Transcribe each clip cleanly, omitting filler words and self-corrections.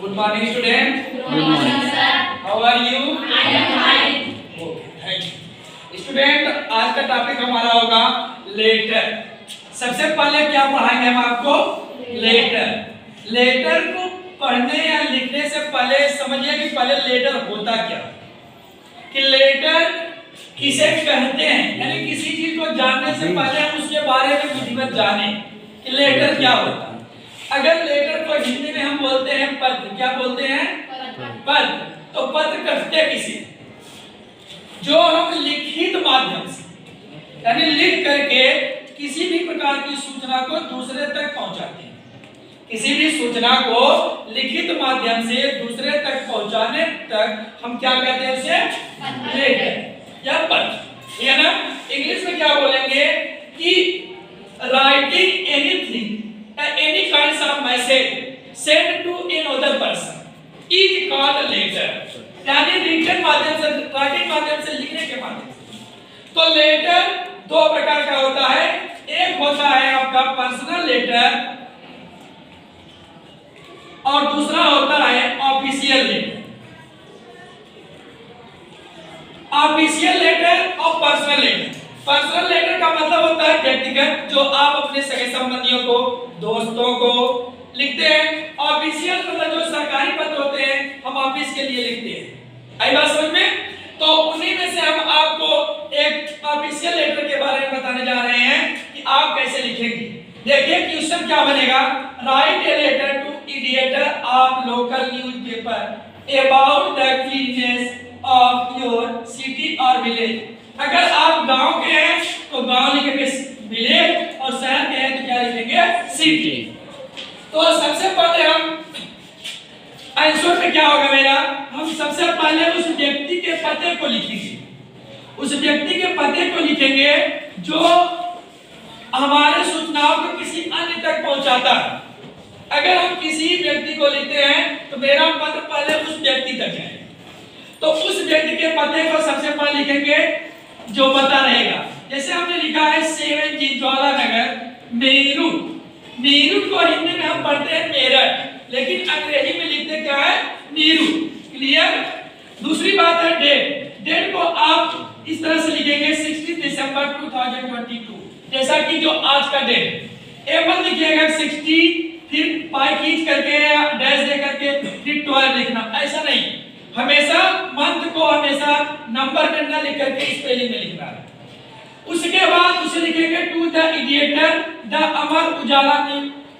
Good morning, student. Good morning, sir. How are you? I am fine. Okay, thank you. Student, आज का topic हमारा होगा letter. सबसे पहले क्या पढ़ाएंगे हम आपको? लेटर। लेटर को पढ़ने या लिखने से पहले समझिए कि पहले लेटर होता क्या, कि लेटर किसे कहते हैं, यानी किसी चीज को जानने से पहले हम उसके बारे में विधिवत जाने कि लेटर क्या होता है। अगर लेटर को हिंदी में हम बोलते हैं पत्र, क्या बोलते हैं? पत्र। तो पत्र कहते किसे? जो हम लिखित माध्यम से यानी लिख करके किसी भी प्रकार की सूचना को दूसरे तक पहुंचाते हैं। किसी भी सूचना को लिखित माध्यम से दूसरे तक पहुंचाने तक हम क्या कहते हैं? उसे लेटर या पत्र, है ना? इंग्लिश में क्या बोलेंगे कि writing anything any kinds of message sent to another person is called a letter, यानी रिटन माध्यम से, राइटिंग माध्यम से, लिखने के माध्यम से। तो लेटर दो प्रकार का होता है। एक होता है आपका पर्सनल लेटर और दूसरा होता है ऑफिशियल लेटर। ऑफिशियल लेटर और पर्सनल लेटर। पर्सनल लेटर का मतलब होता है व्यक्तिगत, जो आप अपने सगे संबंधियों को, दोस्तों को लिखते हैं। ऑफिशियल मतलब जो सरकारी पत्र होते हैं, हम ऑफिस के लिए लिखते हैं। आई बात समझ में? तो उन्हीं में से हम आपको एक ऑफिशियल लेटर के बारे में बताने जा रहे हैं कि आप कैसे लिखेंगे। देखिए क्वेश्चन क्या बनेगा। Write a letter to editor of local newspaper about the cleanness of your city और विलेज। अगर आप गांव के हैं तो गांव लिखेंगे विलेज, और शहर के हैं तो क्या लिखेंगे? सिटी। तो सबसे पहले हम आंसर में क्या होगा मेरा, हम सबसे पहले उस व्यक्ति के पते को लिखेंगे। उस व्यक्ति के पते को लिखेंगे जो हमारे सूचनाओं को किसी अन्य तक पहुंचाता है। अगर हम किसी व्यक्ति को लिखते हैं तो मेरा पत्र पहले उस व्यक्ति तक है, तो उस व्यक्ति के पते को सबसे पहले लिखेंगे जो पता रहेगा। जैसे हमने लिखा है 7G ज्वाला नगर मेरठ। मेरठ को हिंदी में हम पढ़ते हैं मेरठ, लेकिन अंग्रेजी में लिखते क्या है? मेरठ। क्लियर? दूसरी बात है डेट। डेट को आप इस तरह से लिखेंगे 16 दिसंबर 2022, जैसा कि जो आज का डेट। एमन लिखिएगा 60, फिर पाई खींच करके या डैश दे करके फिर 12 लिखना, ऐसा नहीं। हमेशा मंथ को हमेशा नंबर में न लिख करके स्पेलिंग में लिखना है। उसके बाद उसे लिखेंगे to the editor the Amar Ujala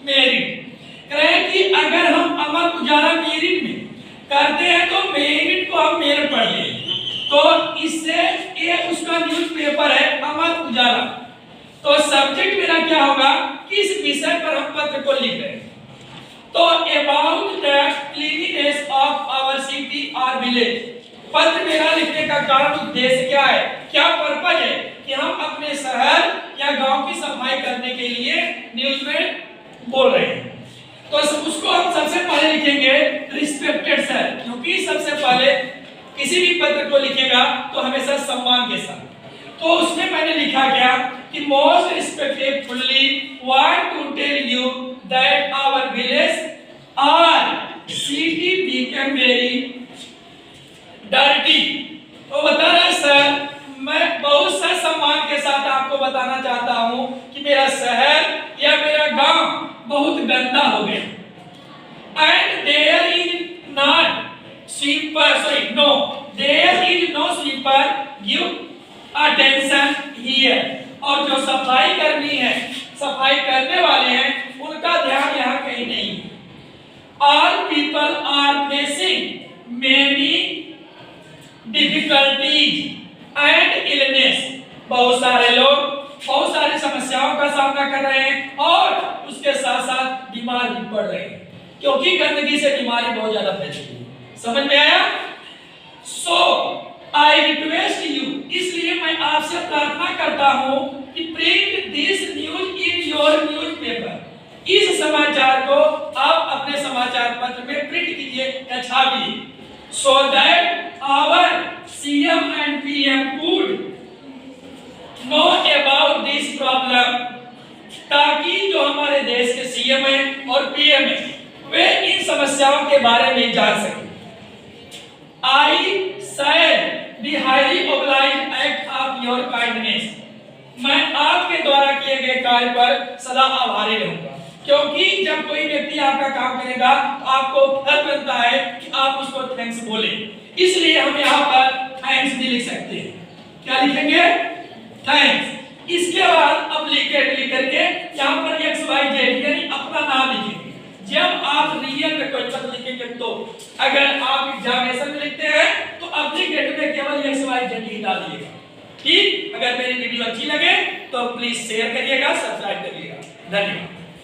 Meerut. कहें कि अगर हम अमर उजाला मेरिट में करते हैं तो मेरिट को हम मेरठ पढ़ लें, तो इससे ये उसका न्यूज़पेपर है अमर उजाला। तो सब्जेक्ट मेरा क्या होगा? किस विषय पर हम पत्र को लिख रहे हैं? तो about the cleanliness of our city और विलेज। पत्र मेरा लिखने का कारण, उद्देश्य क्या है, क्या पर्पज है कि हम अपने शहर या गांव की सफाई करने के लिए न्यूज में बोल रहे हैं। तो उसको हम सबसे पहले लिखेंगे रिस्पेक्टेड सर, क्योंकि सबसे पहले किसी भी पत्र को लिखेगा तो हमेशा सम्मान के साथ। तो उसमें मैंने लिखा क्या कि most respectfully want to tell you that our village और सिटी बिकम वेरी डर्टी। तो बता रहा है सर, मैं बहुत सा सम्मान के साथ आपको बताना चाहता हूं कि मेरा शहर या मेरा गांव बहुत गंदा हो गया। And there is not sweeper, sorry no, there is no sweeper give attention here. और जो सफाई करनी है, सफाई करने वाले हैं, उनका ध्यान यहाँ कहीं नहीं। All people are facing many difficulties and illness. बहुत सारे लोग बहुत सारी समस्याओं का सामना कर रहे हैं और उसके साथ साथ बीमार भी पड़ रहे हैं, क्योंकि गंदगी से बीमारी बहुत ज्यादा फैल रही है। समझ में आया? सो आई रिक्वेस्ट यू, इसलिए मैं आपसे प्रार्थना करता हूं कि print this news in your newspaper. इस समाचार को आप अपने समाचार पत्र में प्रिंट कीजिए या छापिए, so that our CM and PM could know about this problem, ताकि जो हमारे देश के CM है और PM है वे इन समस्याओं के बारे में जान सके। I shall be highly obliged act of your kindness. मैं आपके द्वारा किए गए कार्य पर सदा आभारी रहूंगा, क्योंकि जब कोई व्यक्ति आपका काम करेगा तो आपको फर्ज बनता है कि आप उसको थैंक्स बोले। इसलिए हम यहाँ पर थैंक्स भी लिख सकते हैं। क्या लिखेंगे? थैंक्स। इसके बाद अप्लीकेट लिख करके यहाँ पर XYZ यानी अपना नाम लिखेंगे। जब आप रियल में कोई पद लिखेंगे तो अगर आप एग्जामिनेशन में लिखते हैं तो अप्लीकेट में केवल XYZ ही डालिएगा। ठीक? अगर मेरी वीडियो अच्छी लगे तो प्लीज शेयर करिएगा, सब्सक्राइब करिएगा। धन्यवाद।